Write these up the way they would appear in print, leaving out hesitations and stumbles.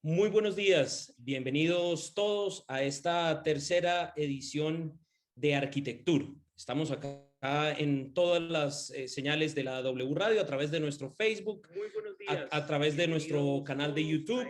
Muy buenos días, bienvenidos todos a esta tercera edición de Arquitectour. Estamos acá en todas las señales de la W Radio, a través de nuestro Facebook, a través de nuestro canal de YouTube.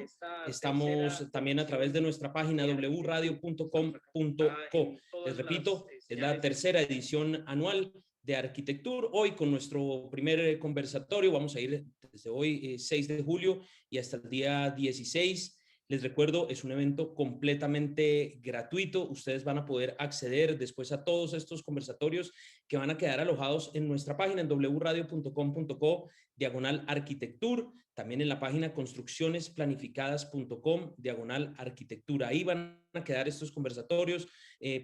Estamos también a través de nuestra página wradio.com.co. Les repito, es la tercera edición anual de Arquitectour. Hoy con nuestro primer conversatorio, vamos a ir desde hoy 6 de julio y hasta el día 16. Les recuerdo, es un evento completamente gratuito. Ustedes van a poder acceder después a todos estos conversatorios que van a quedar alojados en nuestra página en wradio.com.co/Arquitectour, también en la página construccionesplanificadas.com/Arquitectour. Ahí van a quedar estos conversatorios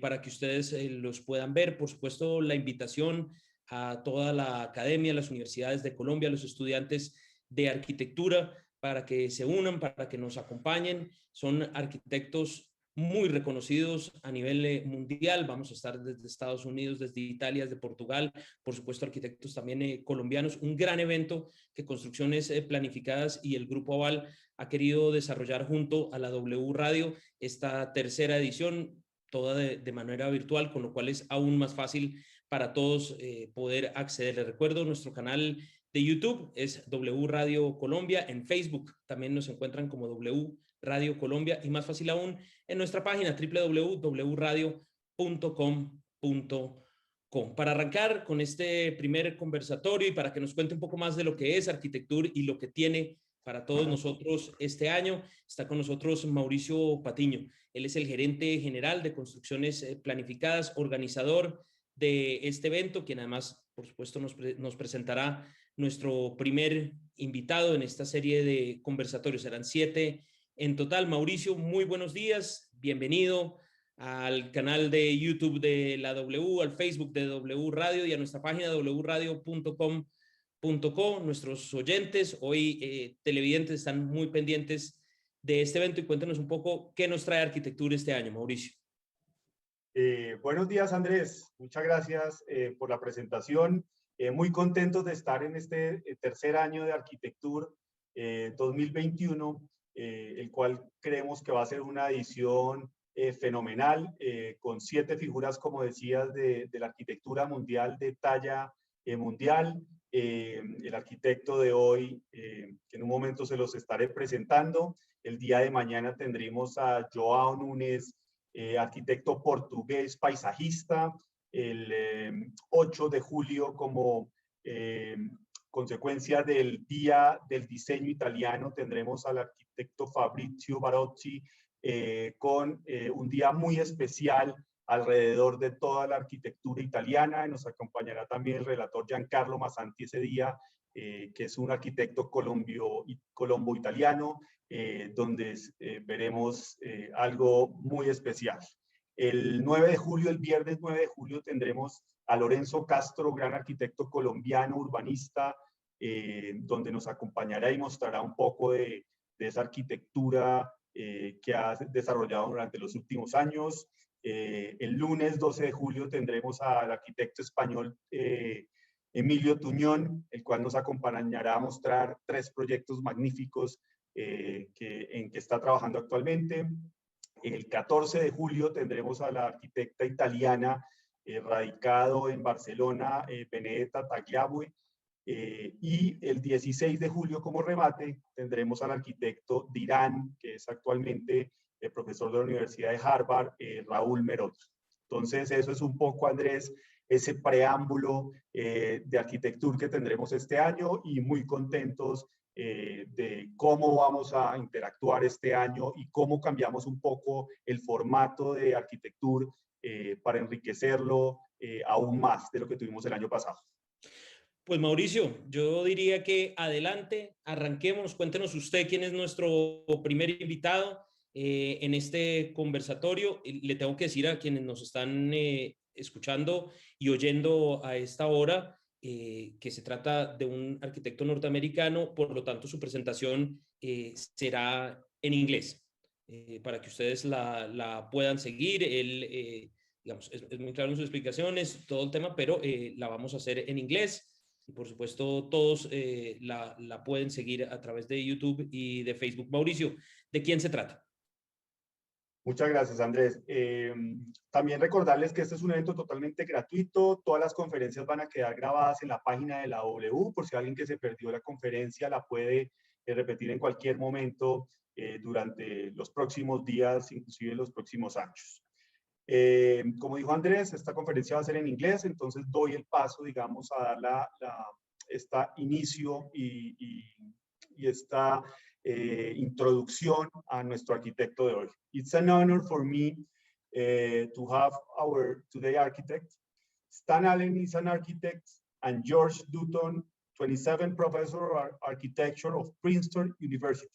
para que ustedes los puedan ver. Por supuesto, la invitación a toda la academia, las universidades de Colombia, los estudiantes de arquitectura, para que se unan, para que nos acompañen. Son arquitectos muy reconocidos a nivel mundial. Vamos a estar desde Estados Unidos, desde Italia, desde Portugal, por supuesto arquitectos también colombianos. Un gran evento que Construcciones Planificadas y el Grupo Aval ha querido desarrollar junto a la W Radio esta tercera edición, toda de manera virtual, con lo cual es aún más fácil para todos poder acceder. Les recuerdo nuestro canal de YouTube es W Radio Colombia. En Facebook también nos encuentran como W Radio Colombia y más fácil aún en nuestra página www.wradio.com.co. Para arrancar con este primer conversatorio y para que nos cuente un poco más de lo que es Arquitectour y lo que tiene para todos nosotros este año, está con nosotros Mauricio Patiño. Él es el gerente general de Construcciones Planificadas, organizador de este evento, quien además, por supuesto, nos presentará nuestro primer invitado en esta serie de conversatorios. Serán 7 en total. Mauricio, muy buenos días. Bienvenido al canal de YouTube de la W, al Facebook de W Radio y a nuestra página wradio.com.co. Nuestros oyentes, hoy televidentes, están muy pendientes de este evento y cuéntanos un poco qué nos trae Arquitectour este año, Mauricio. Buenos días, Andrés. Muchas gracias por la presentación. Muy contentos de estar en este tercer año de Arquitectour 2021, el cual creemos que va a ser una edición fenomenal, con 7 figuras, como decías, de la arquitectura mundial de talla mundial. El arquitecto de hoy, que en un momento se los estaré presentando. El día de mañana tendremos a João Nunes, arquitecto portugués paisajista. El 8 de julio, como consecuencia del Día del Diseño Italiano, tendremos al arquitecto Fabrizio Barozzi con un día muy especial alrededor de toda la arquitectura italiana. Nos acompañará también el relator Giancarlo Massanti ese día, que es un arquitecto colombo-italiano, donde veremos algo muy especial. El 9 de julio, el viernes 9 de julio, tendremos a Lorenzo Castro, gran arquitecto colombiano, urbanista, donde nos acompañará y mostrará un poco de esa arquitectura que ha desarrollado durante los últimos años. El lunes 12 de julio tendremos al arquitecto español Emilio Tuñón, el cual nos acompañará a mostrar 3 proyectos magníficos en que está trabajando actualmente. El 14 de julio tendremos a la arquitecta italiana radicado en Barcelona, Benedetta Tagliabue. Y el 16 de julio, como remate, tendremos al arquitecto de Irán, que es actualmente el profesor de la Universidad de Harvard, Raúl Merot. Entonces, eso es un poco, Andrés, ese preámbulo de Arquitectour que tendremos este año, y muy contentos de cómo vamos a interactuar este año y cómo cambiamos un poco el formato de Arquitectour para enriquecerlo aún más de lo que tuvimos el año pasado. Pues Mauricio, yo diría que adelante, arranquemos. Cuéntenos usted quién es nuestro primer invitado en este conversatorio. Le tengo que decir a quienes nos están escuchando y oyendo a esta hora que se trata de un arquitecto norteamericano, por lo tanto su presentación será en inglés, para que ustedes la puedan seguir. Él, digamos, es muy claro en sus explicaciones, todo el tema, pero la vamos a hacer en inglés. Y por supuesto, todos la pueden seguir a través de YouTube y de Facebook. Mauricio, ¿de quién se trata? Muchas gracias, Andrés. También recordarles que este es un evento totalmente gratuito. Todas las conferencias van a quedar grabadas en la página de la W. Por si alguien que se perdió la conferencia la puede repetir en cualquier momento durante los próximos días, inclusive los próximos años. Como dijo Andrés, esta conferencia va a ser en inglés, entonces doy el paso, digamos, a dar esta inicio y esta introducción a nuestro arquitecto de hoy. It's an honor for me to have our today architect. Stan Allen is an architect, and George Dutton, 27 professor of architecture of Princeton University.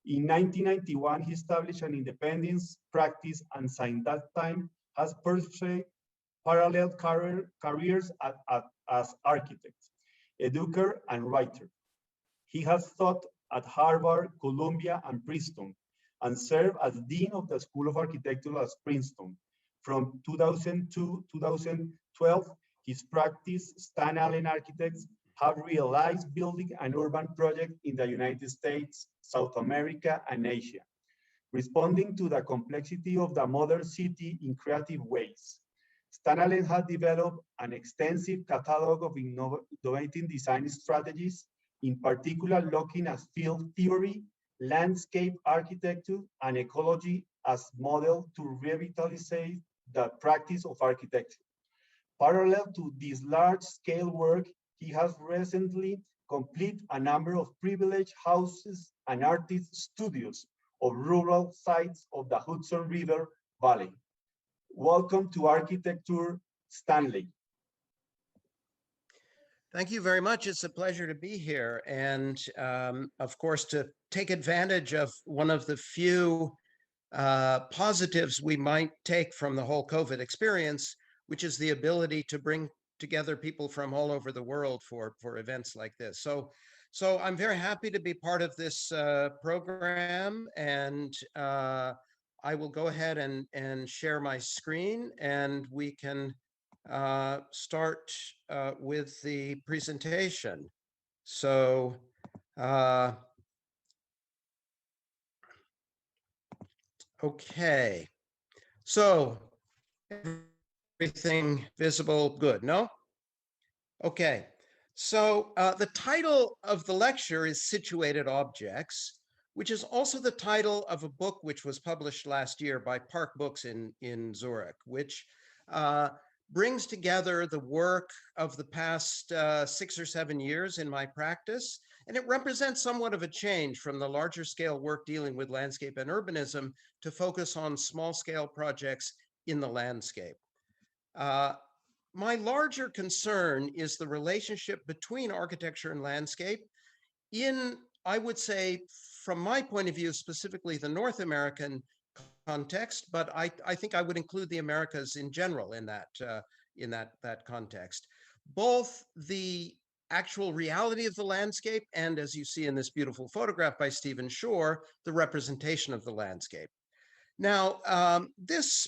In 1991, he established an independent practice and since that time has pursued parallel careers as architect, educator, and writer. He has taught at Harvard, Columbia, and Princeton, and served as Dean of the School of Architecture at Princeton. From 2002 to 2012, his practice, Stan Allen Architects, have realized building and urban projects in the United States, South America, and Asia, responding to the complexity of the modern city in creative ways. Stan Allen has developed an extensive catalog of innovative design strategies, in particular looking at field theory, landscape architecture, and ecology as model to revitalize the practice of architecture. Parallel to this large-scale work, he has recently completed a number of privileged houses and artist studios of rural sites of the Hudson River Valley. Welcome to Arquitectour, Stanley. Thank you very much. It's a pleasure to be here. And of course, to take advantage of one of the few positives we might take from the whole COVID experience, which is the ability to bring together people from all over the world for events like this. So I'm very happy to be part of this program, and I will go ahead and share my screen, and we can start with the presentation. So okay, so everything visible, good, no? Okay, so the title of the lecture is Situated Objects, which is also the title of a book which was published last year by Park Books in Zurich, which brings together the work of the past 6 or 7 years in my practice, and it represents somewhat of a change from the larger scale work dealing with landscape and urbanism to focus on small scale projects in the landscape. My larger concern is the relationship between architecture and landscape in, I would say, from my point of view, specifically the North American context, but I think I would include the Americas in general in that context. Both the actual reality of the landscape and, as you see in this beautiful photograph by Stephen Shore, the representation of the landscape. Now, this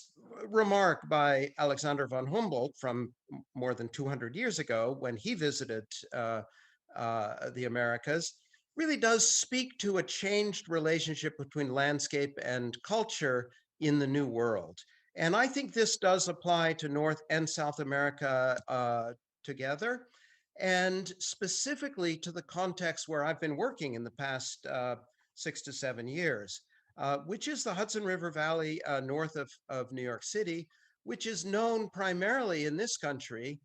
remark by Alexander von Humboldt from more than 200 years ago, when he visited the Americas, really does speak to a changed relationship between landscape and culture in the New World. And I think this does apply to North and South America together, and specifically to the context where I've been working in the past 6 to 7 years, which is the Hudson River Valley north of New York City, which is known primarily in this country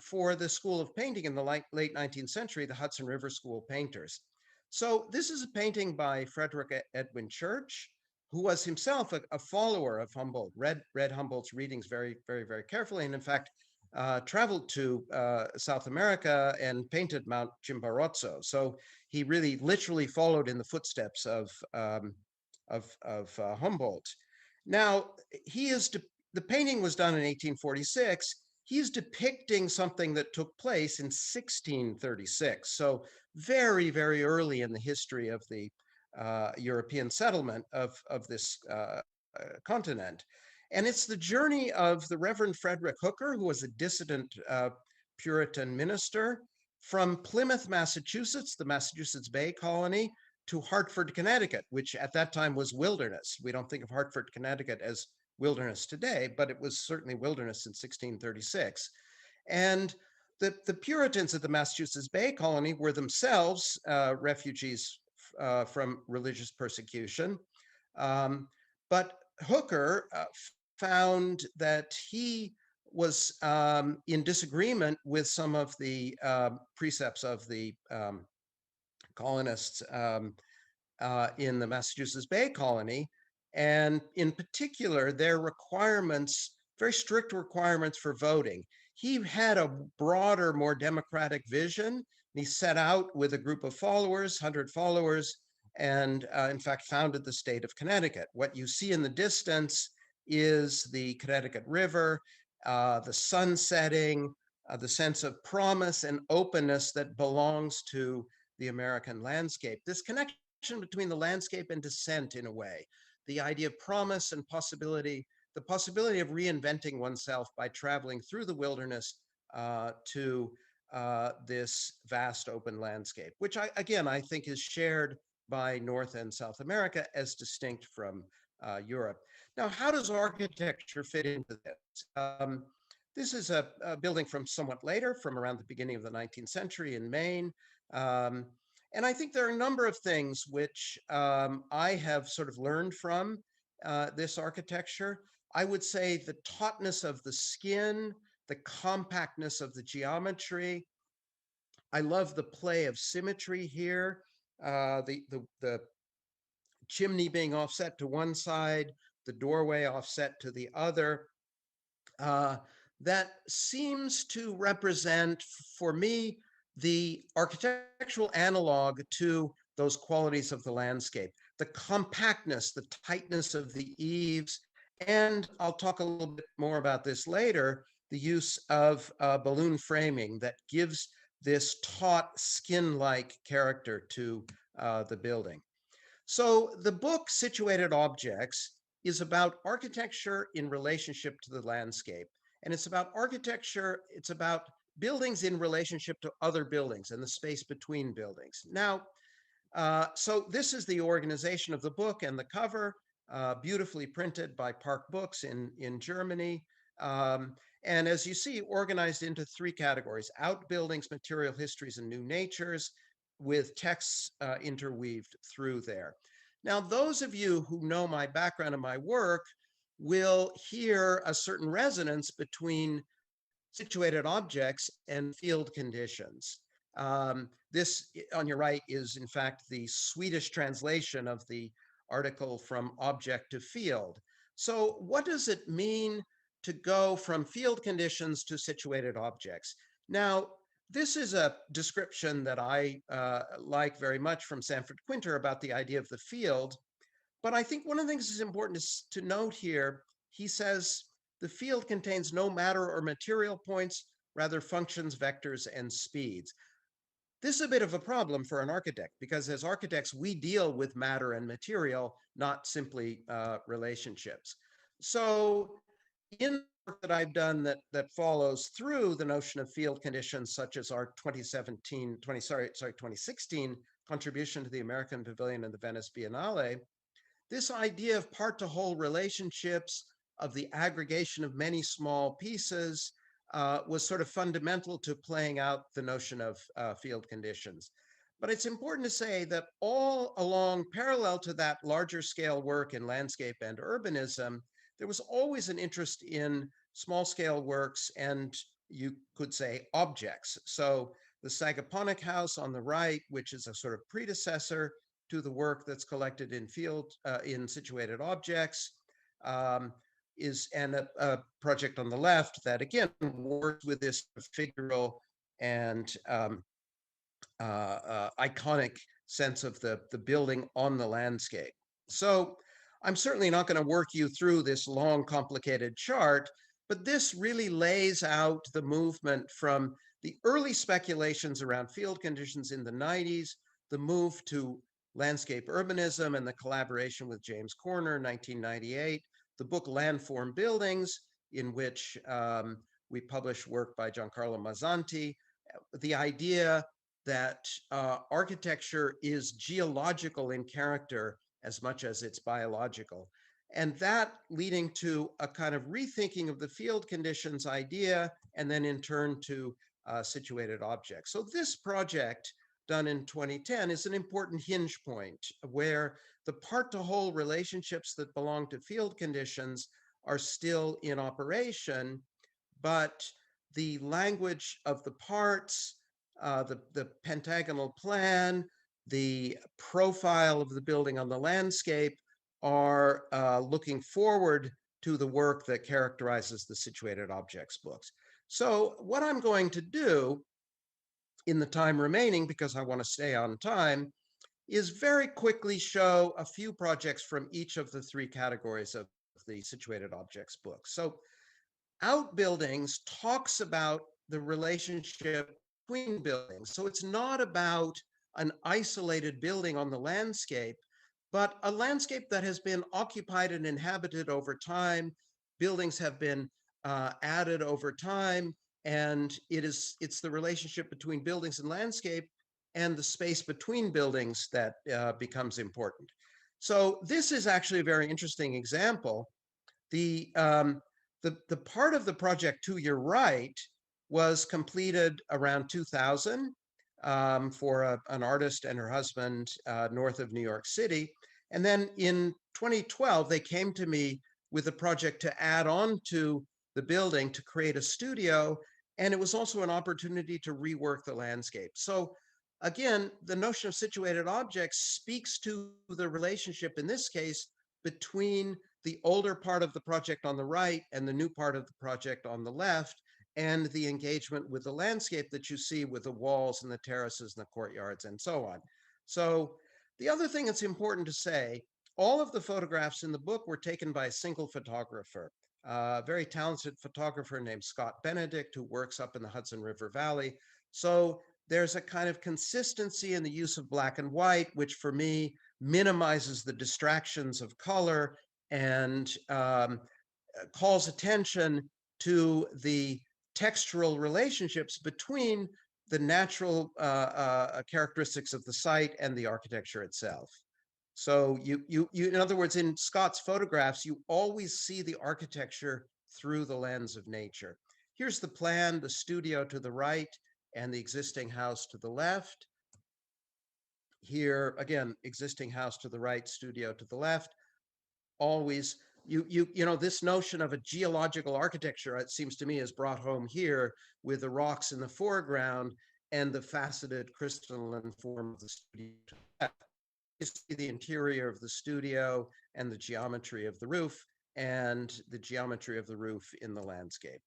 for the School of Painting in the late 19th century, the Hudson River School painters. So this is a painting by Frederick Edwin Church, who was himself a follower of Humboldt, read Humboldt's readings very, very, very carefully, and in fact, traveled to South America and painted Mount Chimborazo. So he really literally followed in the footsteps of Humboldt. Now, the painting was done in 1846. He's depicting something that took place in 1636. So very, very early in the history of the European settlement of this continent. And it's the journey of the Reverend Frederick Hooker, who was a dissident Puritan minister from Plymouth, Massachusetts, the Massachusetts Bay Colony, to Hartford, Connecticut, which at that time was wilderness. We don't think of Hartford, Connecticut as wilderness today, but it was certainly wilderness in 1636. And the Puritans at the Massachusetts Bay Colony were themselves refugees from religious persecution. But Hooker found that he was in disagreement with some of the precepts of the colonists in the Massachusetts Bay Colony, and in particular, their requirements, very strict requirements for voting. He had a broader, more democratic vision. He set out with a group of followers, 100 followers, and in fact founded the state of Connecticut. What you see in the distance is the Connecticut River, the sun setting, the sense of promise and openness that belongs to the American landscape. This connection between the landscape and descent, in a way, the idea of promise and possibility, the possibility of reinventing oneself by traveling through the wilderness to this vast open landscape, which I think is shared by North and South America as distinct from Europe. Now, how does architecture fit into this? This is a building from somewhat later, from around the beginning of the 19th century in Maine. And I think there are a number of things which I have sort of learned from this architecture. I would say the tautness of the skin, the compactness of the geometry. I love the play of symmetry here. The chimney being offset to one side, the doorway offset to the other. That seems to represent, for me, the architectural analog to those qualities of the landscape, the compactness, the tightness of the eaves, and I'll talk a little bit more about this later, the use of balloon framing that gives this taut skin-like character to the building. So the book, Situated Objects, is about architecture in relationship to the landscape. And it's about architecture, it's about buildings in relationship to other buildings and the space between buildings. Now, so this is the organization of the book and the cover, beautifully printed by Park Books in Germany. And as you see, organized into three categories: outbuildings, material histories, and new natures, with texts interweaved through there. Now, those of you who know my background and my work will hear a certain resonance between situated objects and field conditions. This on your right is, in fact, the Swedish translation of the article From Object to Field. So what does it mean to go from field conditions to situated objects? Now, this is a description that I like very much from Sanford Quinter about the idea of the field. But I think one of the things that's important to note here, he says, the field contains no matter or material points, rather functions, vectors, and speeds. This is a bit of a problem for an architect, because as architects, we deal with matter and material, not simply relationships. So in the work that I've done that follows through the notion of field conditions, such as our 2016 contribution to the American Pavilion and the Venice Biennale, this idea of part-to-whole relationships, of the aggregation of many small pieces, was sort of fundamental to playing out the notion of field conditions. But it's important to say that all along, parallel to that larger scale work in landscape and urbanism, there was always an interest in small scale works and, you could say, objects. So the Sagaponic House on the right, which is a sort of predecessor to the work that's collected in in situated objects, is a project on the left that again works with this figural and iconic sense of the building on the landscape. So I'm certainly not going to work you through this long, complicated chart, but this really lays out the movement from the early speculations around field conditions in the 90s, the move to landscape urbanism and the collaboration with James Corner in 1998, the book Landform Buildings, in which we published work by Giancarlo Mazzanti, the idea that architecture is geological in character as much as it's biological. And that leading to a kind of rethinking of the field conditions idea, and then in turn to situated objects. So this project done in 2010 is an important hinge point where the part-to-whole relationships that belong to field conditions are still in operation, but the language of the parts, the pentagonal plan, the profile of the building on the landscape are looking forward to the work that characterizes the situated objects books. So what I'm going to do in the time remaining, because I want to stay on time, is very quickly show a few projects from each of the three categories of the situated objects book. So Outbuildings talks about the relationship between buildings. So it's not about an isolated building on the landscape, but a landscape that has been occupied and inhabited over time. Buildings have been added over time, and it's the relationship between buildings and landscape and the space between buildings that becomes important. So this is actually a very interesting example. The part of the project to your right was completed around 2000 for an artist and her husband north of New York City. And then in 2012, they came to me with a project to add on to the building to create a studio. And it was also an opportunity to rework the landscape. So again, the notion of situated objects speaks to the relationship, in this case, between the older part of the project on the right and the new part of the project on the left, and the engagement with the landscape that you see with the walls and the terraces and the courtyards and so on. So the other thing that's important to say, all of the photographs in the book were taken by a single photographer, a very talented photographer named Scott Benedict, who works up in the Hudson River Valley. So there's a kind of consistency in the use of black and white, which for me minimizes the distractions of color and calls attention to the textural relationships between the natural characteristics of the site and the architecture itself. So you, in other words, in Scott's photographs, you always see the architecture through the lens of nature. Here's the plan, the studio to the right and the existing house to the left. Here, again, existing house to the right, studio to the left. Always, you know, this notion of a geological architecture, it seems to me, is brought home here with the rocks in the foreground and the faceted crystalline form of the studio to the left. You see the interior of the studio and the geometry of the roof and the geometry of the roof in the landscape.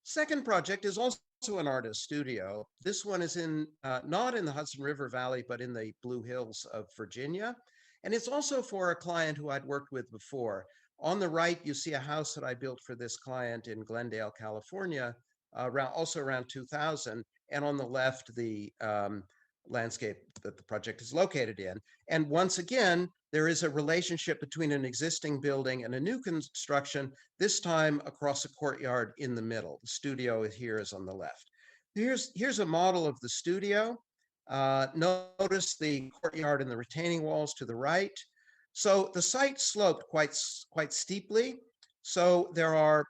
Second project is also an artist studio. This one is in not in the Hudson River Valley, but in the Blue Hills of Virginia. And it's also for a client who I'd worked with before. On the right, you see a house that I built for this client in Glendale, California, also around 2000. And on the left, the landscape that the project is located in. And once again, there is a relationship between an existing building and a new construction, this time across a courtyard in the middle. The studio here is on the left. Here's a model of the studio. Notice the courtyard and the retaining walls to the right. So the site sloped quite steeply. So there are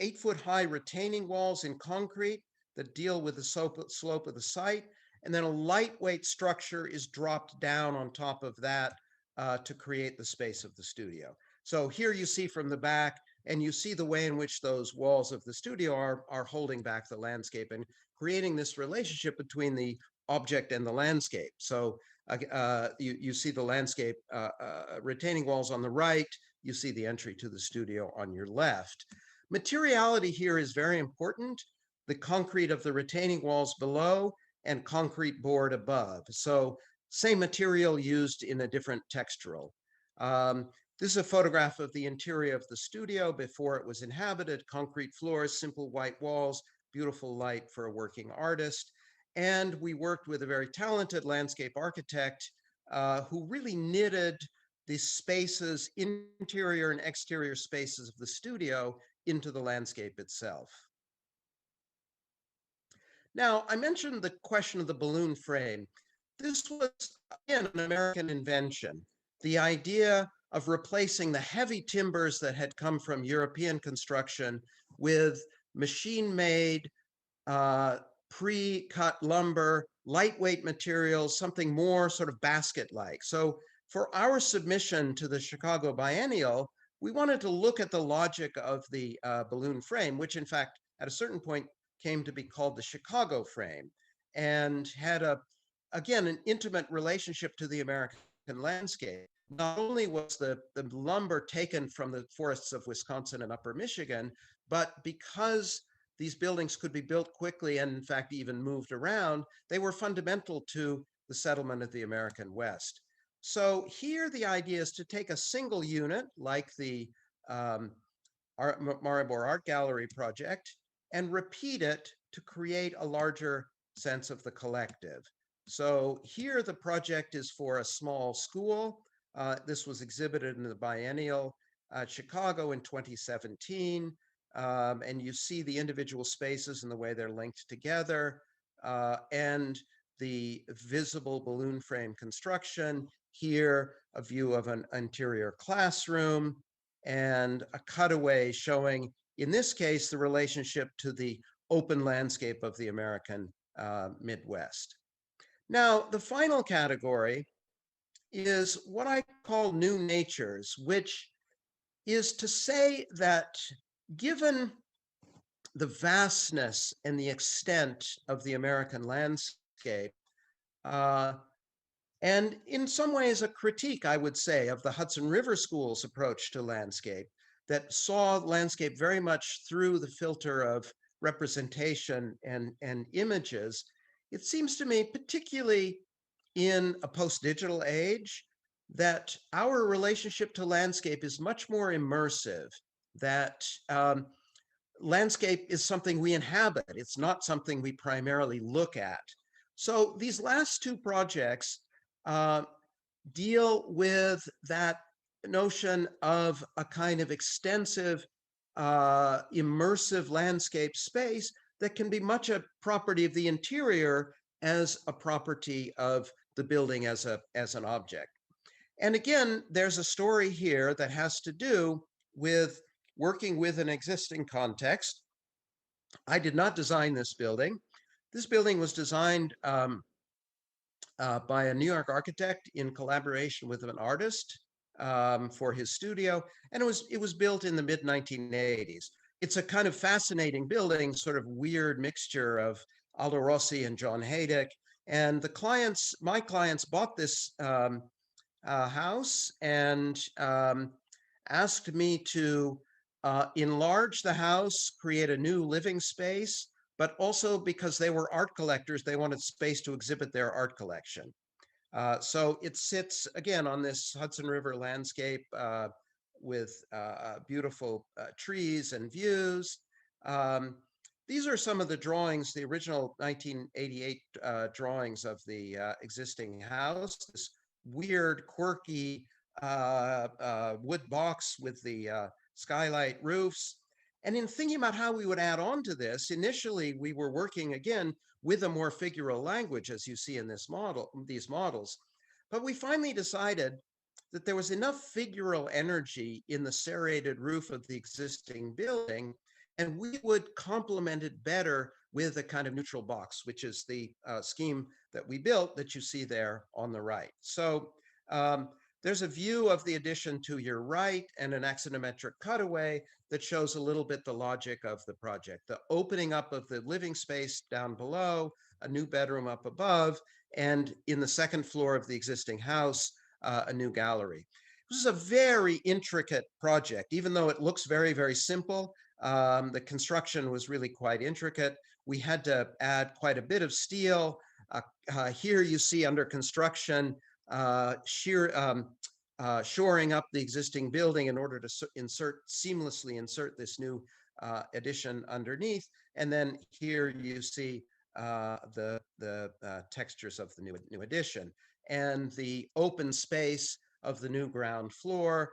8-foot-high retaining walls in concrete that deal with the slope of the site. And then a lightweight structure is dropped down on top of that to create the space of the studio. So here you see from the back, and you see the way in which those walls of the studio are holding back the landscape and creating this relationship between the object and the landscape. So you see the landscape retaining walls on the right, you see the entry to the studio on your left. Materiality here is very important. The concrete of the retaining walls below and concrete board above. So same material used in a different textural. This is a photograph of the interior of the studio before it was inhabited. Concrete floors, simple white walls, beautiful light for a working artist. And we worked with a very talented landscape architect who really knitted the spaces, interior and exterior spaces of the studio into the landscape itself. Now, I mentioned the question of the balloon frame. This was, again, an American invention. The idea of replacing the heavy timbers that had come from European construction with machine-made, pre-cut lumber, lightweight materials, something more sort of basket-like. So for our submission to the Chicago Biennial, we wanted to look at the logic of the balloon frame, which in fact, at a certain point, came to be called the Chicago frame, and had again, an intimate relationship to the American landscape. Not only was the lumber taken from the forests of Wisconsin and Upper Michigan, but because these buildings could be built quickly and in fact even moved around, they were fundamental to the settlement of the American West. So here the idea is to take a single unit like the Maribor Art Gallery project and repeat it to create a larger sense of the collective. So here the project is for a small school. This was exhibited in the Biennial Chicago in 2017. And you see the individual spaces and the way they're linked together, and the visible balloon frame construction. Here, a view of an interior classroom and a cutaway showing, in this case, the relationship to the open landscape of the American Midwest. Now, the final category is what I call new natures, which is to say that given the vastness and the extent of the American landscape, and in some ways a critique, I would say, of the Hudson River School's approach to landscape that saw landscape very much through the filter of representation and images, it seems to me, particularly in a post-digital age, that our relationship to landscape is much more immersive, that landscape is something we inhabit. It's not something we primarily look at. So these last two projects deal with that notion of a kind of extensive, immersive landscape space that can be much a property of the interior as a property of the building as an object. And again, there's a story here that has to do with working with an existing context. I did not design this building. This building was designed by a New York architect in collaboration with an artist for his studio, and it was built in the mid-1980s. It's a kind of fascinating building, sort of weird mixture of Aldo Rossi and John Haydick. And my clients bought this house and asked me to enlarge the house, create a new living space, but also because they were art collectors, they wanted space to exhibit their art collection. So it sits, again, on this Hudson River landscape with beautiful trees and views. These are some of the drawings, the original 1988 drawings of the existing house, this weird, quirky wood box with the skylight roofs. And in thinking about how we would add on to this, initially we were working again with a more figural language, as you see in these models. But we finally decided that there was enough figural energy in the serrated roof of the existing building, and we would complement it better with a kind of neutral box, which is the scheme that we built that you see there on the right. So there's a view of the addition to your right and an axonometric cutaway that shows a little bit the logic of the project. The opening up of the living space down below, a new bedroom up above, and in the second floor of the existing house, a new gallery. This is a very intricate project, even though it looks very, very simple. The construction was really quite intricate. We had to add quite a bit of steel. Here you see under construction, shoring up the existing building in order to seamlessly insert this new addition underneath. And then here you see the textures of the new addition. And the open space of the new ground floor,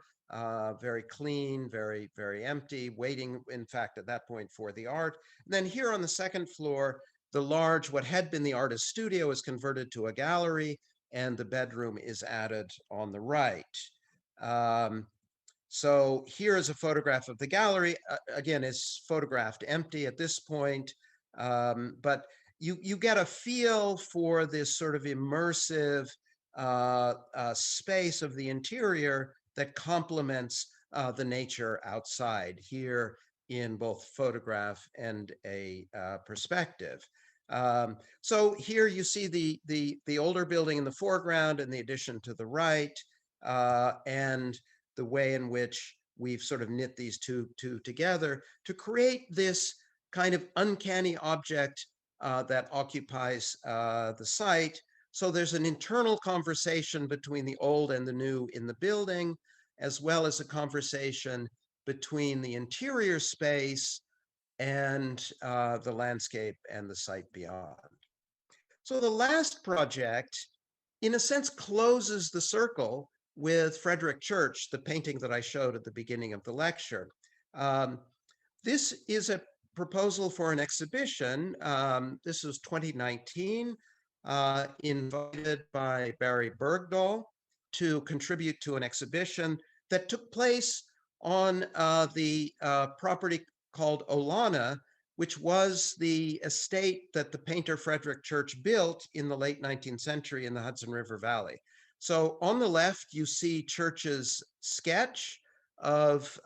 very clean, very, very empty, waiting, in fact, at that point for the art. And then here on the second floor, the large, what had been the artist studio is converted to a gallery, and the bedroom is added on the right. So here is a photograph of the gallery. Again, it's photographed empty at this point, but you get a feel for this sort of immersive space of the interior that complements the nature outside here in both photograph and a perspective. So here you see the older building in the foreground and the addition to the right, and the way in which we've sort of knit these two together to create this kind of uncanny object that occupies the site. So there's an internal conversation between the old and the new in the building, as well as a conversation between the interior space and the landscape and the site beyond. So the last project, in a sense, closes the circle with Frederick Church, the painting that I showed at the beginning of the lecture. This is a proposal for an exhibition. This was 2019, invited by Barry Bergdahl to contribute to an exhibition that took place on the property called Olana, which was the estate that the painter Frederick Church built in the late 19th century in the Hudson River Valley. So on the left, you see Church's sketch of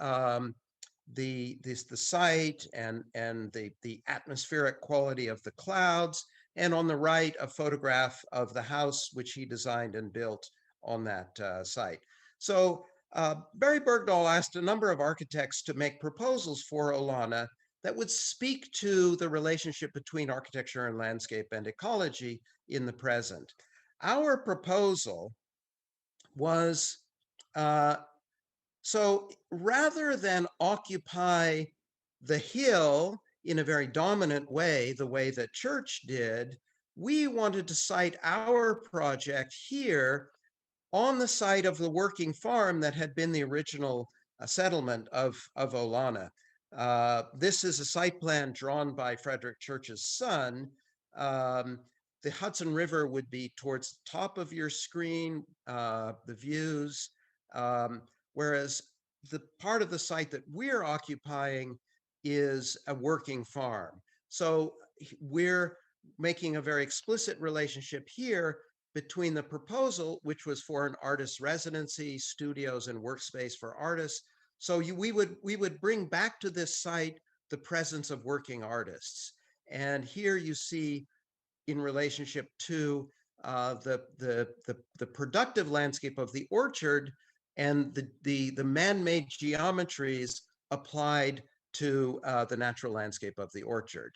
the site and the atmospheric quality of the clouds, and on the right, a photograph of the house which he designed and built on that site. So Barry Bergdahl asked a number of architects to make proposals for Olana that would speak to the relationship between architecture and landscape and ecology in the present. Our proposal was, so rather than occupy the hill in a very dominant way, the way that Church did, we wanted to site our project here on the site of the working farm that had been the original settlement of Olana. This is a site plan drawn by Frederick Church's son. The Hudson River would be towards the top of your screen, the views, whereas the part of the site that we're occupying is a working farm. So we're making a very explicit relationship here between the proposal, which was for an artist's residency, studios, and workspace for artists. So we would bring back to this site the presence of working artists. And here you see, in relationship to the productive landscape of the orchard and the man-made geometries applied to the natural landscape of the orchard.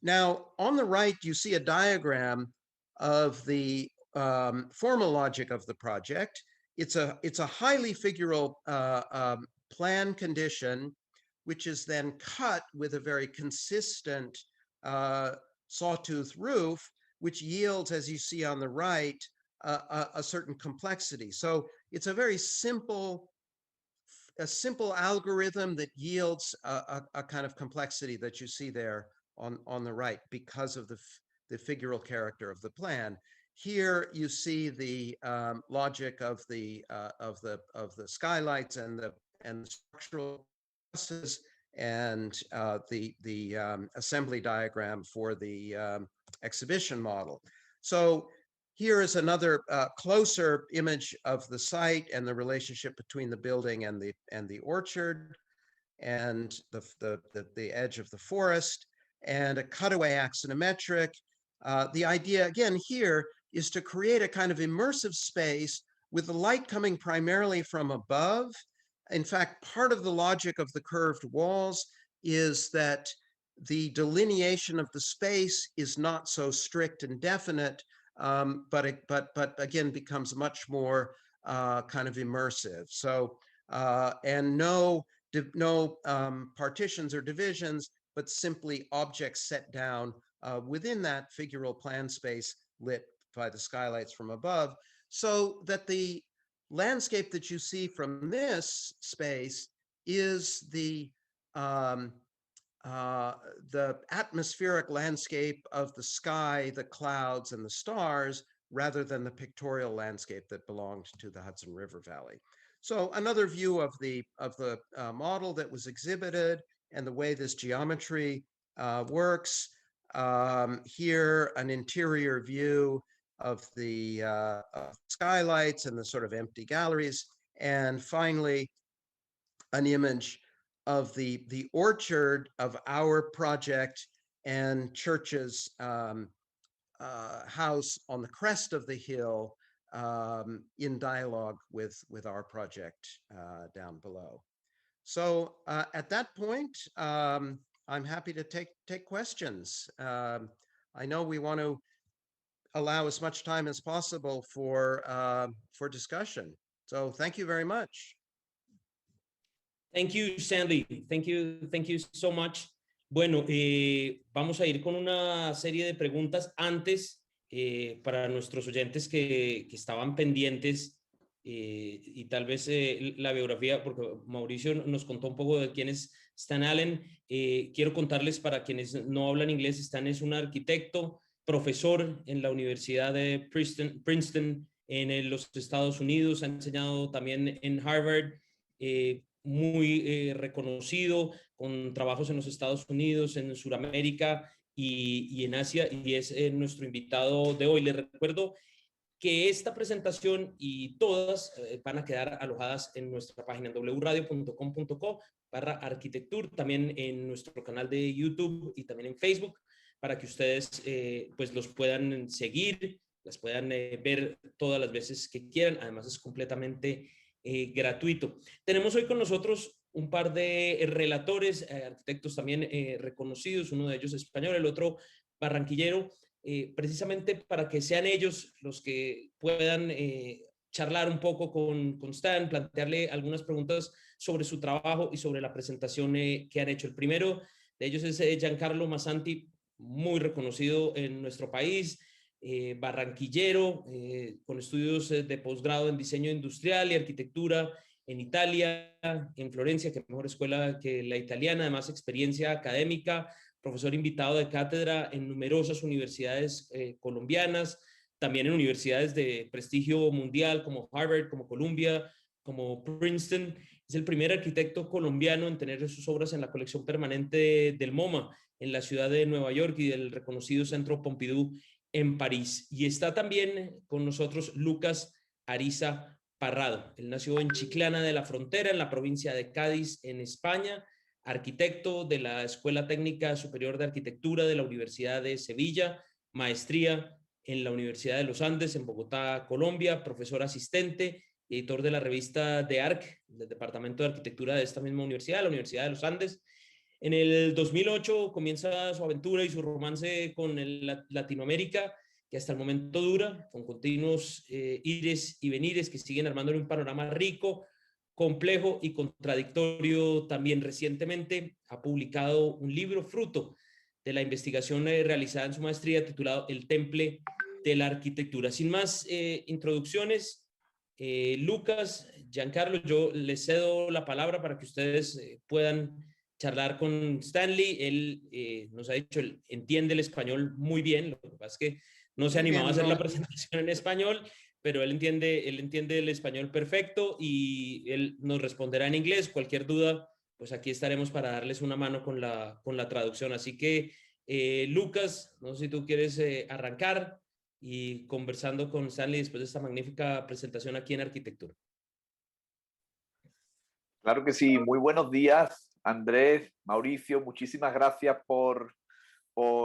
Now, on the right, you see a diagram of the formal logic of the project. It's a highly figural plan condition, which is then cut with a very consistent sawtooth roof, which yields, as you see on the right, a certain complexity. So it's a very simple algorithm that yields a kind of complexity that you see there on the right because of the figural character of the plan. Here you see the logic of the skylights and the structural trusses, and the assembly diagram for the exhibition model. So here is another closer image of the site and the relationship between the building and the orchard and the edge of the forest, and a cutaway axonometric. The idea again here is to create a kind of immersive space with the light coming primarily from above. In fact, part of the logic of the curved walls is that the delineation of the space is not so strict and definite, but again becomes much more kind of immersive. So and no partitions or divisions, but simply objects set down within that figural plan space lit by the skylights from above, so that the landscape that you see from this space is the atmospheric landscape of the sky, the clouds, and the stars, rather than the pictorial landscape that belonged to the Hudson River Valley. So another view of the model that was exhibited and the way this geometry works. Here, an interior view of the skylights and the sort of empty galleries. And finally, an image of the orchard of our project and Church's house on the crest of the hill, in dialogue with our project down below. So at that point, I'm happy to take questions. I know we want to allow as much time as possible for discussion. So thank you very much. Thank you, Stanley. Thank you so much. Bueno, vamos a ir con una serie de preguntas antes para nuestros oyentes que estaban pendientes y tal vez la biografía, porque Mauricio nos contó un poco de quién es Stan Allen. Quiero contarles para quienes no hablan inglés, Stan es un arquitecto, profesor en la Universidad de Princeton en los Estados Unidos, ha enseñado también en Harvard, muy reconocido, con trabajos en los Estados Unidos, en Sudamérica y en Asia, y es nuestro invitado de hoy. Les recuerdo que esta presentación y todas van a quedar alojadas en nuestra página wradio.com.co/Arquitectour, también en nuestro canal de YouTube y también en Facebook, para que ustedes pues los puedan seguir, las puedan ver todas las veces que quieran. Además es completamente gratuito. Tenemos hoy con nosotros un par de relatores, arquitectos también reconocidos, uno de ellos español, el otro barranquillero, precisamente para que sean ellos los que puedan charlar un poco con Stan, plantearle algunas preguntas sobre su trabajo y sobre la presentación que han hecho. El primero de ellos es Giancarlo Massanti, muy reconocido en nuestro país, barranquillero, con estudios de posgrado en diseño industrial y arquitectura en Italia, en Florencia, que mejor escuela que la italiana, además experiencia académica, profesor invitado de cátedra en numerosas universidades colombianas, también en universidades de prestigio mundial como Harvard, como Columbia, como Princeton. Es el primer arquitecto colombiano en tener sus obras en la colección permanente del MoMA en la ciudad de Nueva York y del reconocido Centro Pompidou en París. Y está también con nosotros Lucas Ariza Parrado. Él nació en Chiclana de la Frontera, en la provincia de Cádiz, en España, arquitecto de la Escuela Técnica Superior de Arquitectura de la Universidad de Sevilla, maestría en la Universidad de los Andes, en Bogotá, Colombia, profesor asistente y editor de la revista de ARC, del Departamento de Arquitectura de esta misma universidad, la Universidad de los Andes. En el 2008 comienza su aventura y su romance con Latinoamérica, que hasta el momento dura, con continuos ires y venires que siguen armándole un panorama rico, complejo y contradictorio. También recientemente ha publicado un libro fruto de la investigación realizada en su maestría titulado El Temple de la Arquitectura. Sin más introducciones, Lucas, Giancarlo, yo les cedo la palabra para que ustedes puedan charlar con Stanley. Él nos ha dicho, él entiende el español muy bien, lo que pasa es que no se animaba a hacer la presentación en español, pero él entiende el español perfecto y él nos responderá en inglés. Cualquier duda, pues aquí estaremos para darles una mano con la traducción. Así que, Lucas, no sé si tú quieres arrancar y conversando con Stanley después de esta magnífica presentación aquí en Arquitectura. Claro que sí. Muy buenos días, Andrés, Mauricio. Muchísimas gracias por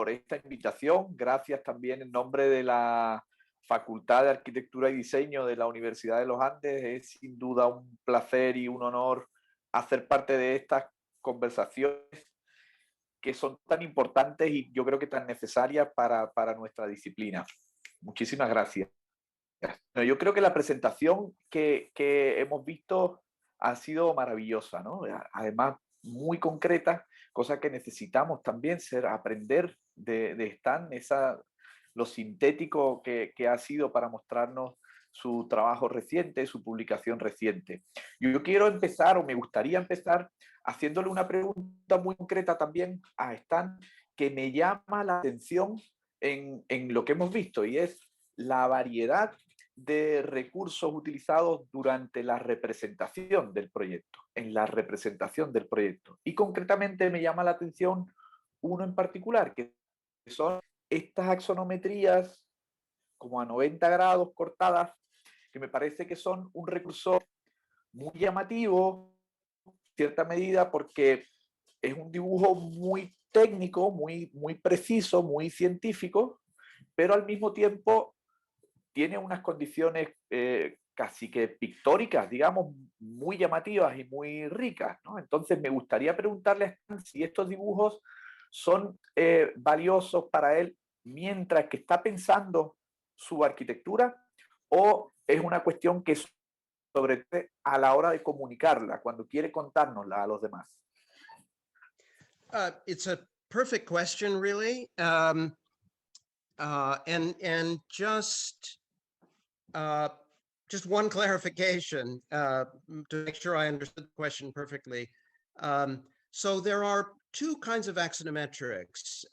esta invitación. Gracias también en nombre de la Facultad de Arquitectura y Diseño de la Universidad de los Andes. Es sin duda un placer y un honor hacer parte de estas conversaciones que son tan importantes y yo creo que tan necesarias para nuestra disciplina. Muchísimas gracias. Yo creo que la presentación que hemos visto ha sido maravillosa, ¿no? Además, muy concreta, cosa que necesitamos también aprender de Stan, lo sintético que ha sido para mostrarnos su trabajo reciente, su publicación reciente. Yo quiero empezar, o me gustaría empezar, haciéndole una pregunta muy concreta también a Stan, que me llama la atención en lo que hemos visto, y es la variedad de recursos utilizados durante la representación del proyecto, en la representación del proyecto. Y concretamente me llama la atención uno en particular, que son estas axonometrías como a 90 grados cortadas, que me parece que son un recurso muy llamativo, en cierta medida, porque es un dibujo muy técnico, muy preciso, muy científico, pero al mismo tiempo tiene unas condiciones casi que pictóricas, digamos, muy llamativas y muy ricas, ¿no? Entonces me gustaría preguntarle a Stan si estos dibujos son valiosos para él mientras que está pensando su arquitectura, o es una cuestión que sobre todo a la hora de comunicarla, cuando quiere contárnosla a los demás. It's a perfect question, really. And just one clarification to make sure I understood the question perfectly. So there are two kinds of axonometrics.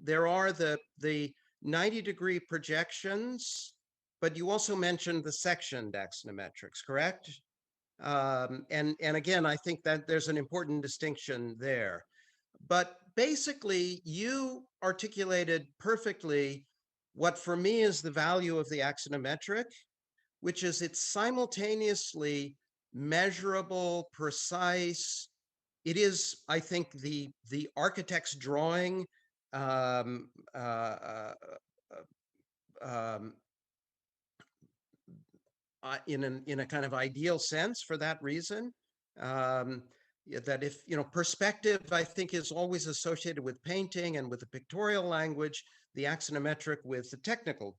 There are the 90-degree projections, but you also mentioned the sectioned axonometrics, correct? And again, I think that there's an important distinction there. But basically, you articulated perfectly what for me is the value of the axonometric, which is it's simultaneously measurable, precise. It is, I think, the architect's drawing in a kind of ideal sense for that reason. That if, perspective, I think, is always associated with painting and with the pictorial language, the axonometric with the technical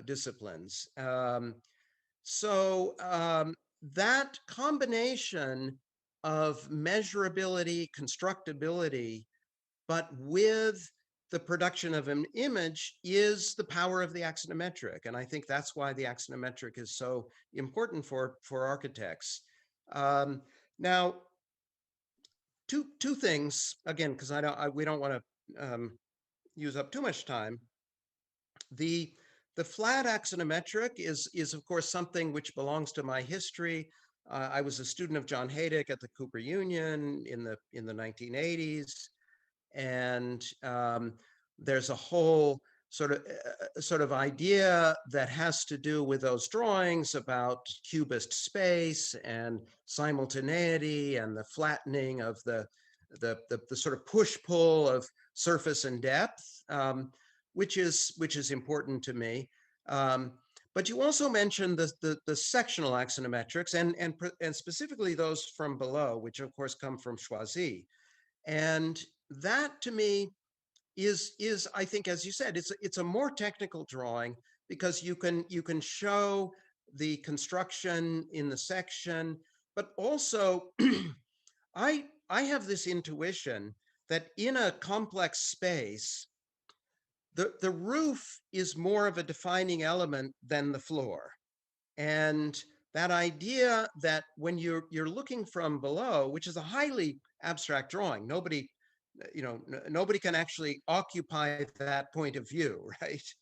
disciplines. So that combination of measurability, constructability, but with the production of an image is the power of the axonometric. And I think that's why the axonometric is so important for architects. Now, two things, again, because we don't want to use up too much time. The flat axonometric is of course something which belongs to my history. I was a student of John Haydick at the Cooper Union in the 1980s, and there's a whole sort of idea that has to do with those drawings about cubist space and simultaneity and the flattening of the sort of push-pull of surface and depth, which is important to me. But you also mentioned the sectional axonometrics and specifically those from below, which of course come from Choisy. And that to me is I think, as you said, it's a more technical drawing because you can show the construction in the section, but also I have this intuition that in a complex space, the roof is more of a defining element than the floor. And that idea that when you're looking from below, which is a highly abstract drawing, nobody can actually occupy that point of view, right?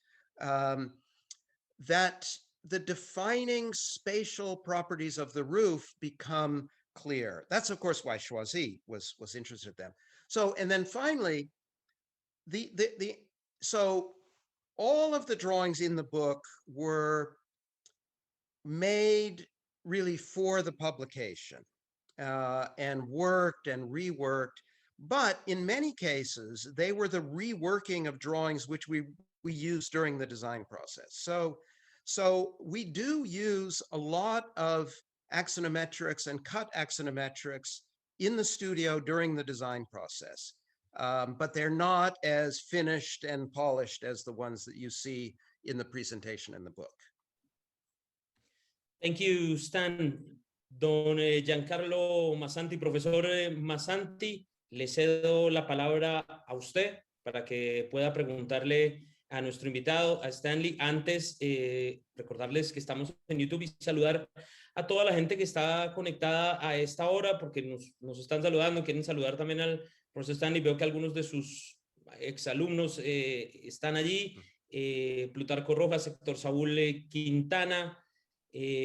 That the defining spatial properties of the roof become clear. That's of course why Choisy was interested in them. So, and then finally, so all of the drawings in the book were made really for the publication and worked and reworked. But in many cases, they were the reworking of drawings which we used during the design process. So we do use a lot of axonometrics and cut axonometrics in the studio during the design process. But they're not as finished and polished as the ones that you see in the presentation in the book. Thank you, Stan. Don Giancarlo Massanti, profesor Massanti, le cedo la palabra a usted para que pueda preguntarle a nuestro invitado, a Stanley. Antes, recordarles que estamos en YouTube y saludar a toda la gente que está conectada a esta hora, porque nos están saludando, quieren saludar también al profesor Stanley. Veo que algunos de sus exalumnos están allí. Plutarco Rojas, Héctor Saúl Quintana,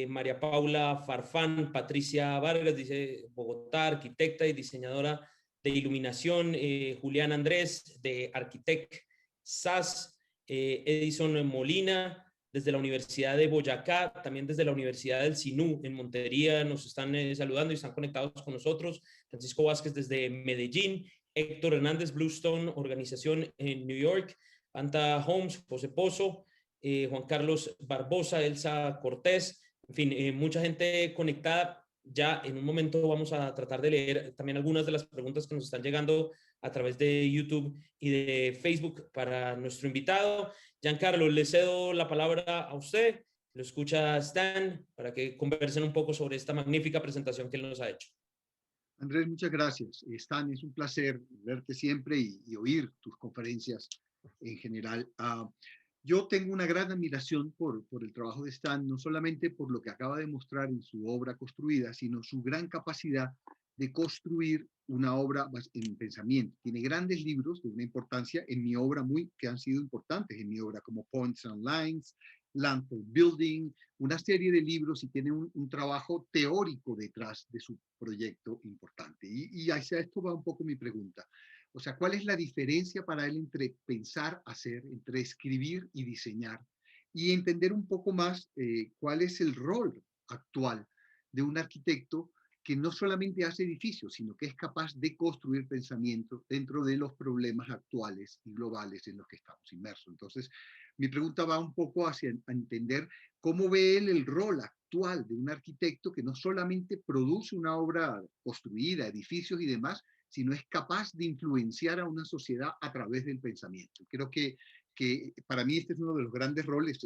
María Paula Farfán, Patricia Vargas, dice Bogotá, arquitecta y diseñadora de iluminación, Julián Andrés, de Arquitecto SAS, Edison Molina, desde la Universidad de Boyacá, también desde la Universidad del Sinú, en Montería, nos están saludando y están conectados con nosotros. Francisco Vázquez desde Medellín, Héctor Hernández, Bluestone, organización en New York, Anta Holmes, José Pozo, Juan Carlos Barbosa, Elsa Cortés, en fin, mucha gente conectada. Ya en un momento vamos a tratar de leer también algunas de las preguntas que nos están llegando a través de YouTube y de Facebook para nuestro invitado. Giancarlo, le cedo la palabra a usted, lo escucha Stan, para que conversen un poco sobre esta magnífica presentación que él nos ha hecho. Andrés, muchas gracias. Stan, es un placer verte siempre y oír tus conferencias en general. Yo tengo una gran admiración por el trabajo de Stan, no solamente por lo que acaba de mostrar en su obra construida, sino su gran capacidad de construir una obra en pensamiento. Tiene grandes libros de una importancia en mi obra que han sido importantes en mi obra, como Points and Lines, Land for Building, una serie de libros, y tiene un trabajo teórico detrás de su proyecto importante. Y hacia esto va un poco mi pregunta. O sea, ¿cuál es la diferencia para él entre pensar, hacer, entre escribir y diseñar? Y entender un poco más cuál es el rol actual de un arquitecto que no solamente hace edificios, sino que es capaz de construir pensamiento dentro de los problemas actuales y globales en los que estamos inmersos. Entonces, mi pregunta va un poco hacia entender cómo ve él el rol actual de un arquitecto que no solamente produce una obra construida, edificios y demás, sino es capaz de influenciar a una sociedad a través del pensamiento. Creo que para mí este es uno de los grandes roles.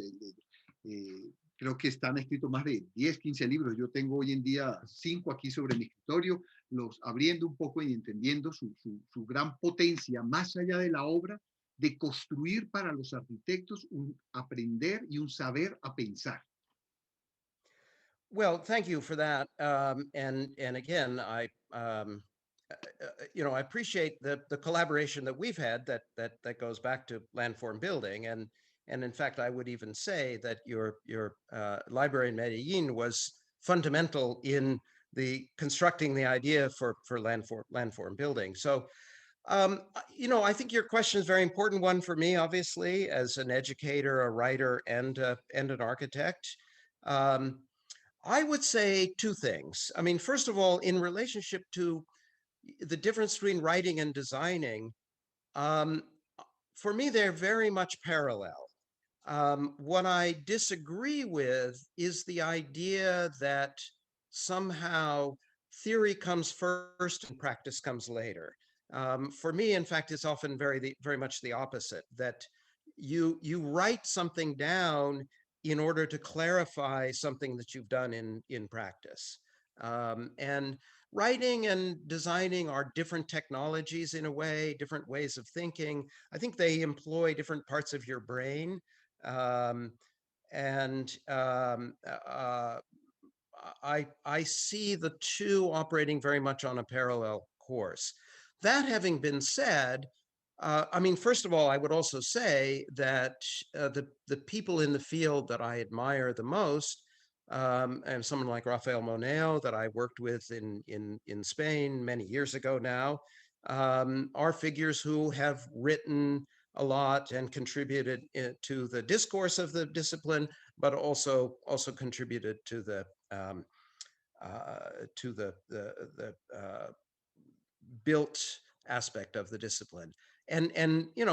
Creo que están escritos más de 10, 15 libros. Yo tengo hoy en día 5 aquí sobre mi escritorio, los abriendo un poco y entendiendo su gran potencia, más allá de la obra, de construir para los arquitectos un aprender y un saber a pensar. Well, thank you for that. And again, I appreciate the collaboration that we've had that goes back to Landform Building, and in fact, I would even say that your library in Medellin was fundamental in the constructing the idea for Landform Building. So, I think your question is a very important one for me, obviously, as an educator, a writer, and an architect. I would say two things. I mean, first of all, in relationship to the difference between writing and designing, for me, they're very much parallel. What I disagree with is the idea that somehow theory comes first and practice comes later. For me, in fact, it's often very much the opposite, that you write something down in order to clarify something that you've done in practice. And writing and designing are different technologies in a way, different ways of thinking. I think they employ different parts of your brain. I see the two operating very much on a parallel course. That having been said, I mean, first of all, I would also say that the people in the field that I admire the most, and someone like Rafael Moneo that I worked with in Spain many years ago now, are figures who have written a lot and contributed to the discourse of the discipline, but also contributed to the built aspect of the discipline. And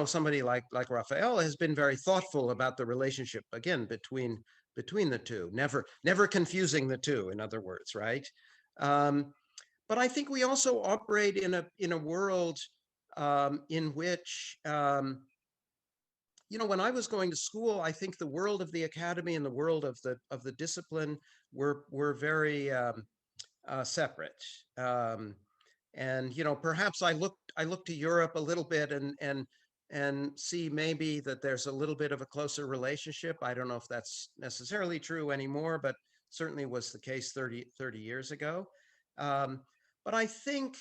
somebody like Rafael has been very thoughtful about the relationship, again, between the two, never confusing the two, in other words, right? But I think we also operate in a world in which, when I was going to school, I think the world of the academy and the world of the discipline were very separate. And perhaps I looked to Europe a little bit, and and see maybe that there's a little bit of a closer relationship. I don't know if that's necessarily true anymore, but certainly was the case 30 years ago. But I think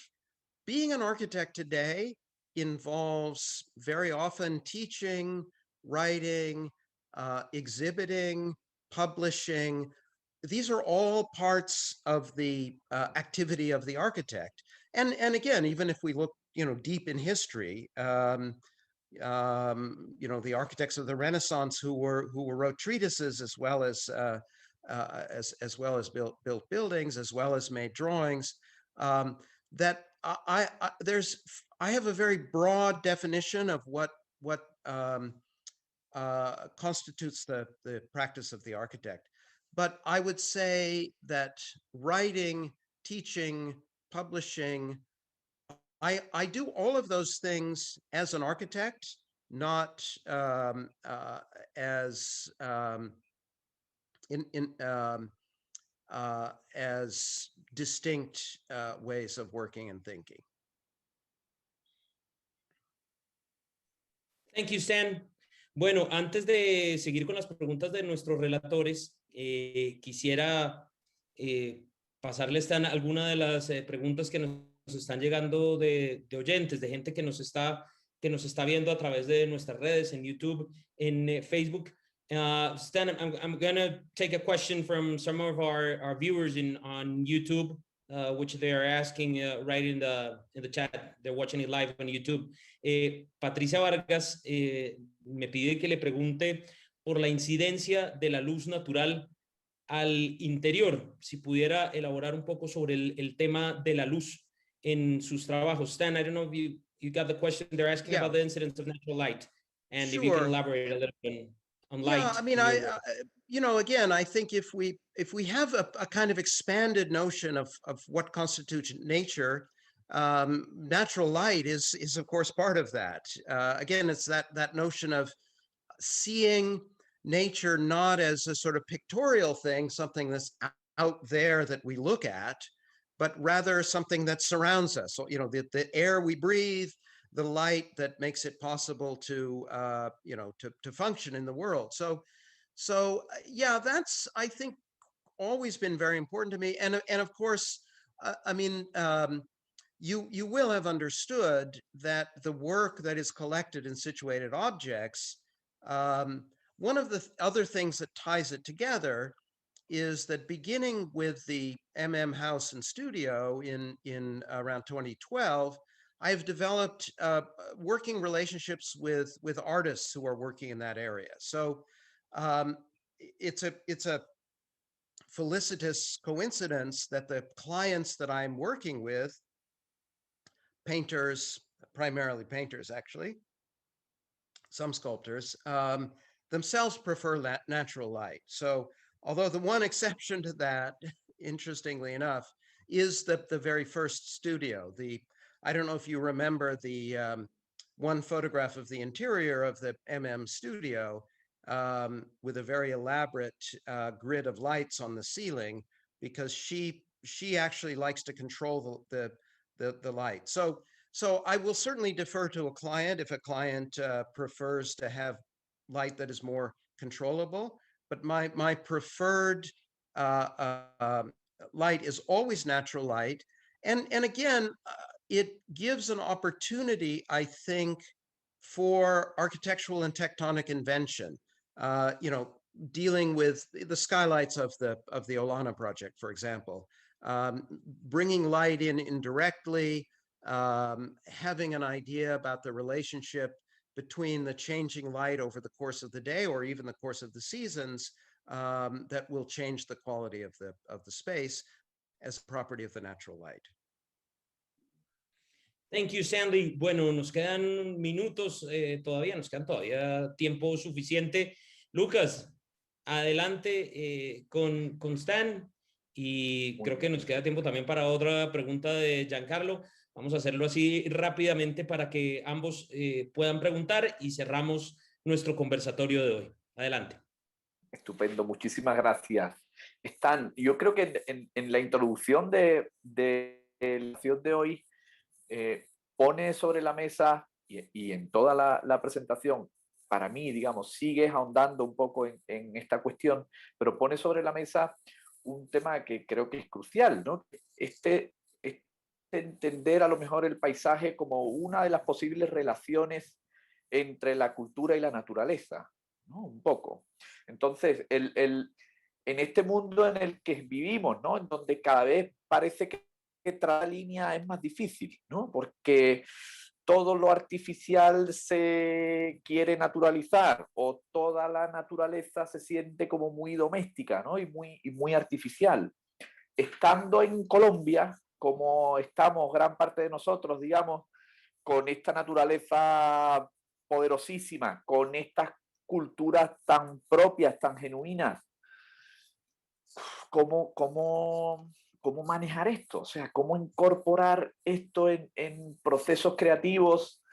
being an architect today involves very often teaching, writing, exhibiting, publishing. These are all parts of the activity of the architect. And again, even if we look, deep in history, the architects of the Renaissance who wrote treatises as well as built buildings, as well as made drawings. That I have a very broad definition of what constitutes the practice of the architect. But I would say that writing, teaching, publishing, I do all of those things as an architect, not as as distinct ways of working and thinking. Thank you, Stan. Bueno, antes de seguir con las preguntas de nuestros relatores, quisiera pasarle, Stan, alguna de las preguntas que nos están llegando de oyentes, de gente que nos está viendo a través de nuestras redes, en YouTube, en Facebook. Stan, I'm going to take a question from some of our viewers on YouTube, which they are asking right in the chat. They're watching it live on YouTube. Patricia Vargas me pide que le pregunte por la incidencia de la luz natural al interior, si pudiera elaborar un poco sobre el tema de la luz en sus trabajos. Stan, I don't know if you got the question. They're asking about the incidence of natural light, and if you can elaborate a little bit on light. Yeah, I mean, again, I think if we have a kind of expanded notion of what constitutes nature, natural light is of course part of that. Again, it's that notion of seeing nature not as a sort of pictorial thing, something that's out there that we look at, but rather something that surrounds us. So, the air we breathe, the light that makes it possible to function in the world. So yeah, that's, I think, always been very important to me. And of course, you will have understood that the work that is collected in situated objects, one of the other things that ties it together is that beginning with the house and studio in around 2012, I've developed working relationships with artists who are working in that area. So it's a felicitous coincidence that the clients that I'm working with, painters, primarily painters actually, some sculptors, themselves prefer that natural light. So although the one exception to that, interestingly enough, is the very first studio. I don't know if you remember the one photograph of the interior of the studio with a very elaborate grid of lights on the ceiling, because she actually likes to control the light. So I will certainly defer to a client if a client prefers to have light that is more controllable. But my preferred light is always natural light. And again, it gives an opportunity, I think, for architectural and tectonic invention. Dealing with the skylights of the Olana project, for example, bringing light in indirectly, having an idea about the relationship between the changing light over the course of the day or even the course of the seasons, that will change the quality of the space as a property of the natural light. Thank you, Stanley. Bueno, nos quedan minutos todavía, nos quedan todavía tiempo suficiente. Lucas, adelante con Stan, y creo que nos queda tiempo también para otra pregunta de Giancarlo. Vamos a hacerlo así rápidamente para que ambos puedan preguntar y cerramos nuestro conversatorio de hoy. Adelante. Estupendo, muchísimas gracias. Stan, yo creo que en la introducción de la sesión de hoy pone sobre la mesa y en toda la presentación, para mí, digamos, sigues ahondando un poco en esta cuestión, pero pone sobre la mesa un tema que creo que es crucial, ¿no? Este entender a lo mejor el paisaje como una de las posibles relaciones entre la cultura y la naturaleza, ¿no? Un poco. Entonces, en este mundo en el que vivimos, ¿no? En donde cada vez parece que trazar la línea es más difícil, ¿no? Porque todo lo artificial se quiere naturalizar o toda la naturaleza se siente como muy doméstica, ¿no? y muy artificial. Estando en Colombia, como estamos gran parte de nosotros, digamos, con esta naturaleza poderosísima, con estas culturas tan propias, tan genuinas, ¿cómo manejar esto? O sea, ¿cómo incorporar esto en procesos creativos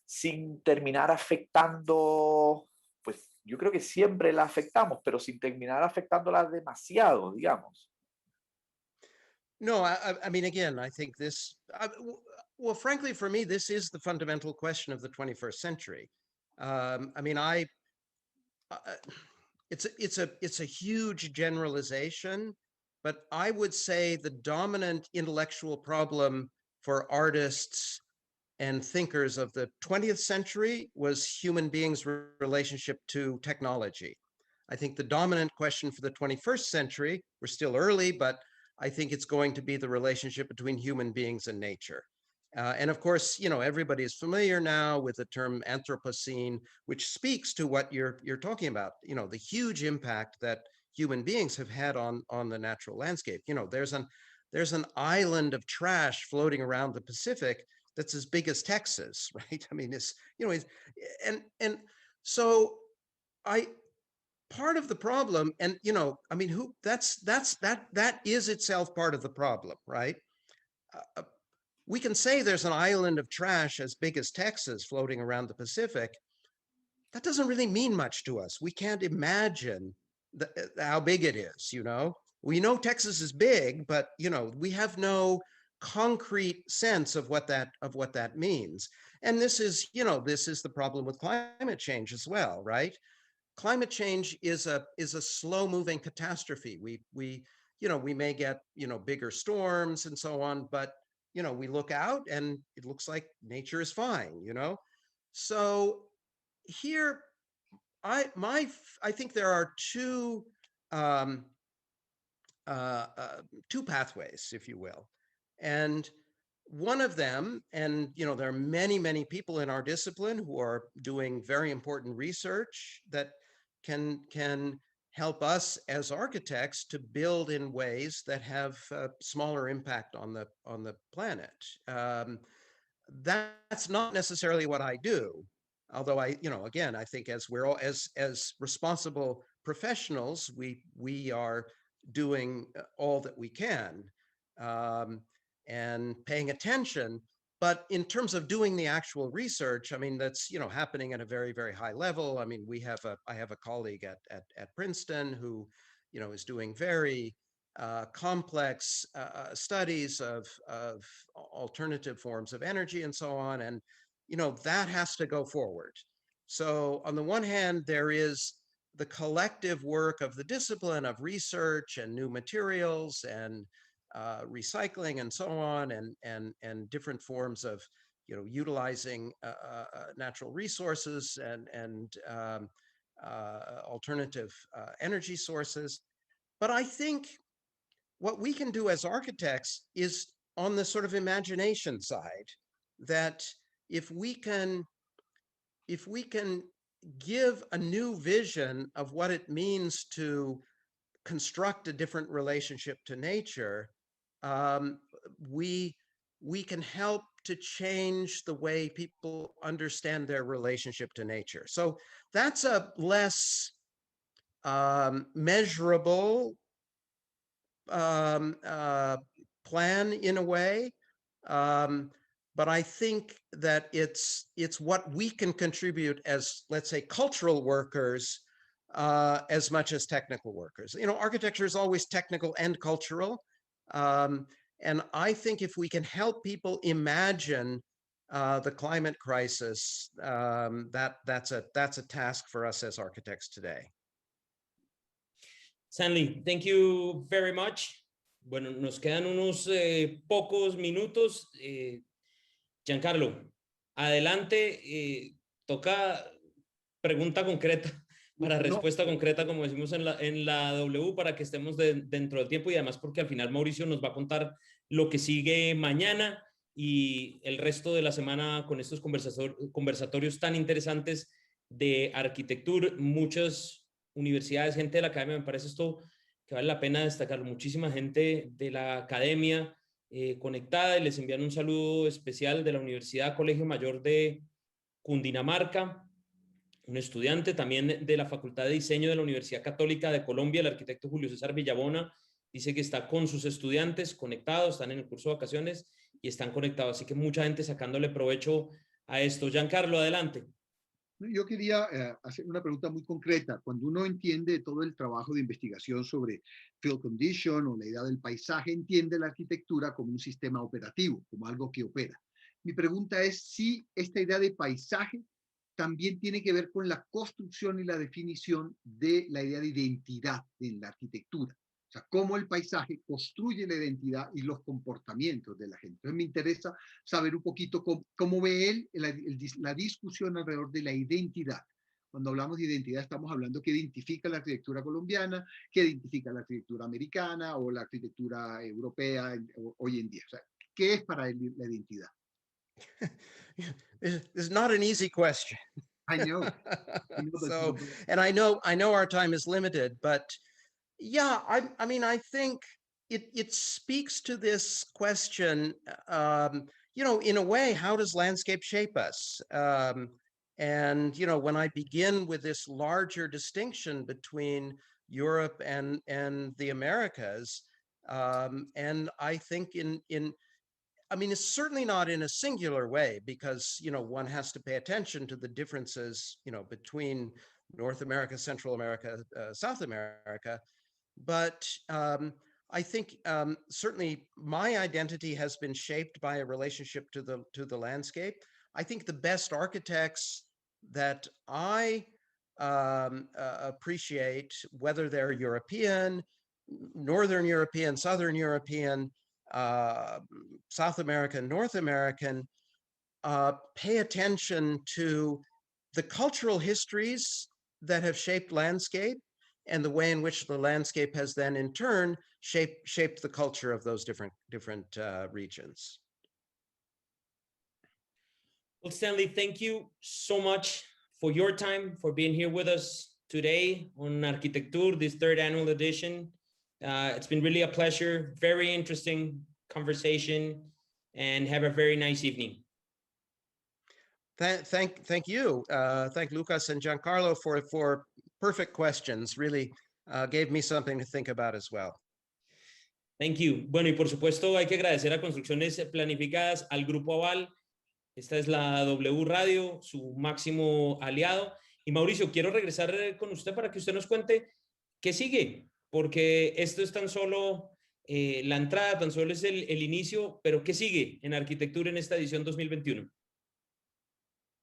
sin terminar afectando? Pues yo creo que siempre la afectamos, pero sin terminar afectándola demasiado, digamos. No, I mean, again, I think this, well, frankly, for me, this is the fundamental question of the 21st century. I mean, it's a huge generalization, but I would say the dominant intellectual problem for artists and thinkers of the 20th century was human beings' relationship to technology. I think the dominant question for the 21st century, we're still early, but I think it's going to be the relationship between human beings and nature. And of course, you know, everybody is familiar now with the term Anthropocene, which speaks to what you're talking about, you know, the huge impact that human beings have had on the natural landscape. You know, there's an island of trash floating around the Pacific that's as big as Texas, right? I mean, it's, you know, and so part of the problem, and you know, I mean, that is itself part of the problem, right? We can say there's an island of trash as big as Texas floating around the Pacific. That doesn't really mean much to us. We can't imagine how big it is, you know? We know Texas is big, but you know, we have no concrete sense of what that means. And this is, you know, this is the problem with climate change as well, right? Climate change is a slow-moving catastrophe. We you know, we may get, you know, bigger storms and so on, but you know, we look out and it looks like nature is fine, you know? So here, I think there are two pathways, if you will. And one of them, and you know, there are many people in our discipline who are doing very important research that can help us as architects to build in ways that have a smaller impact on the planet. That's not necessarily what I do, although you know, again, I think as we're all as responsible professionals, we are doing all that we can and paying attention. But in terms of doing the actual research, I mean, that's, you know, happening at a very high level. I mean, I have a colleague at Princeton who, you know, is doing very complex studies of alternative forms of energy and so on. And, you know, that has to go forward. So on the one hand, there is the collective work of the discipline of research and new materials and recycling and so on, and different forms of, you know, utilizing natural resources and alternative energy sources. But I think what we can do as architects is on the sort of imagination side, that if we can give a new vision of what it means to construct a different relationship to nature, we can help to change the way people understand their relationship to nature. So that's a less measurable plan in a way, but I think that it's what we can contribute as, let's say, cultural workers as much as technical workers. You know, architecture is always technical and cultural. And I think if we can help people imagine the climate crisis, that's a task for us as architects today. Stanley, thank you very much. Bueno, nos quedan unos pocos minutos. Giancarlo, adelante, toca pregunta concreta para respuesta concreta, como decimos en la W, para que estemos dentro del tiempo y además porque al final Mauricio nos va a contar lo que sigue mañana y el resto de la semana con estos conversatorios tan interesantes de Arquitectour. Muchas universidades, gente de la academia, me parece esto que vale la pena destacar, muchísima gente de la academia conectada, y les envían un saludo especial de la Universidad Colegio Mayor de Cundinamarca, un estudiante también de la Facultad de Diseño de la Universidad Católica de Colombia, el arquitecto Julio César Villabona, dice que está con sus estudiantes conectados, están en el curso de vacaciones y están conectados, así que mucha gente sacándole provecho a esto. Giancarlo, adelante. Yo quería hacer una pregunta muy concreta. Cuando uno entiende todo el trabajo de investigación sobre field condition o la idea del paisaje, entiende la arquitectura como un sistema operativo, como algo que opera. Mi pregunta es si esta idea de paisaje también tiene que ver con la construcción y la definición de la idea de identidad en la arquitectura. O sea, cómo el paisaje construye la identidad y los comportamientos de la gente. Entonces me interesa saber un poquito cómo ve él la discusión alrededor de la identidad. Cuando hablamos de identidad estamos hablando qué identifica la arquitectura colombiana, qué identifica la arquitectura americana o la arquitectura europea hoy en día. O sea, ¿qué es para él la identidad? It's not an easy question. I know. So, and I know our time is limited, but yeah, I mean, I think it speaks to this question, you know, in a way, how does landscape shape us? And, you know, when I begin with this larger distinction between Europe and the Americas, and I think I mean, it's certainly not in a singular way because, you know, one has to pay attention to the differences, you know, between North America, Central America, South America. But I think certainly my identity has been shaped by a relationship to the landscape. I think the best architects that I appreciate, whether they're European, Northern European, Southern European, South American, North American, pay attention to the cultural histories that have shaped landscape and the way in which the landscape has then in turn shaped the culture of those different regions. Well, Stanley, thank you so much for your time, for being here with us today on Arquitectour, this third annual edition. It's been really a pleasure, very interesting conversation, and have a very nice evening. Thank you. Thank Lucas and Giancarlo for perfect questions. Really gave me something to think about as well. Thank you. Bueno, y por supuesto hay que agradecer a Construcciones Planificadas, al Grupo Aval. Esta es la W Radio, su máximo aliado. Y Mauricio, quiero regresar con usted para que usted nos cuente qué sigue, porque esto es tan solo la entrada, tan solo es el inicio, pero ¿qué sigue en Arquitectura en esta edición 2021?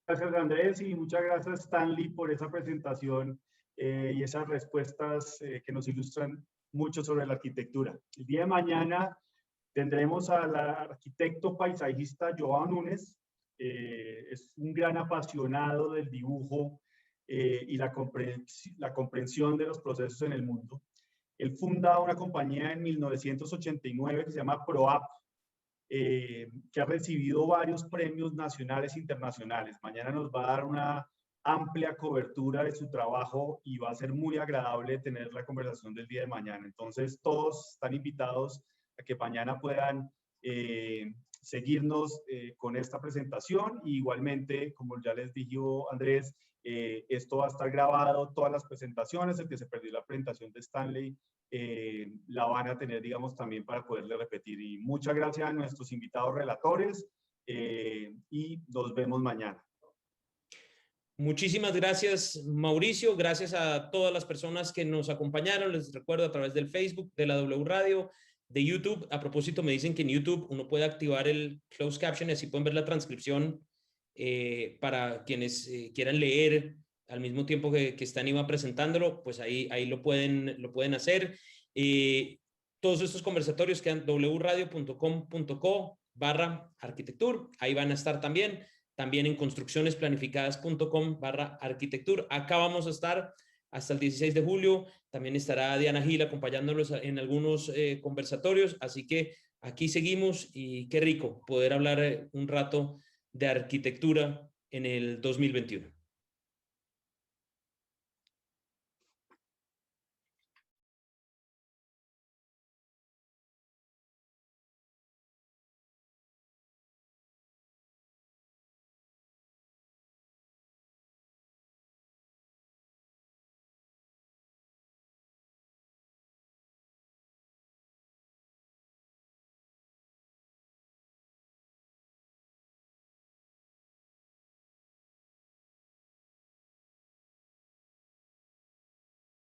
Gracias, Andrés, y muchas gracias, Stanley, por esa presentación y esas respuestas que nos ilustran mucho sobre la arquitectura. El día de mañana tendremos al arquitecto paisajista Joao Núñez. Es un gran apasionado del dibujo y la comprensión de los procesos en el mundo. Él funda una compañía en 1989 que se llama ProApp, que ha recibido varios premios nacionales e internacionales. Mañana nos va a dar una amplia cobertura de su trabajo y va a ser muy agradable tener la conversación del día de mañana. Entonces, todos están invitados a que mañana puedan seguirnos con esta presentación. Y igualmente, como ya les dijo Andrés, esto va a estar grabado, todas las presentaciones. El que se perdió la presentación de Stanley la van a tener, digamos, también para poderle repetir. Y muchas gracias a nuestros invitados relatores y nos vemos mañana. Muchísimas gracias, Mauricio. Gracias a todas las personas que nos acompañaron. Les recuerdo a través del Facebook de la W Radio, de YouTube. A propósito, me dicen que en YouTube uno puede activar el closed caption y así pueden ver la transcripción para quienes quieran leer al mismo tiempo que están Iván presentándolo, pues ahí lo pueden hacer. Todos estos conversatorios quedan wradio.com.co/arquitectur, ahí van a estar también en construccionesplanificadas.com/arquitectur. Acá vamos a estar hasta el 16 de julio, también estará Diana Gil acompañándolos en algunos conversatorios, así que aquí seguimos y qué rico poder hablar un rato de arquitectura en el 2021.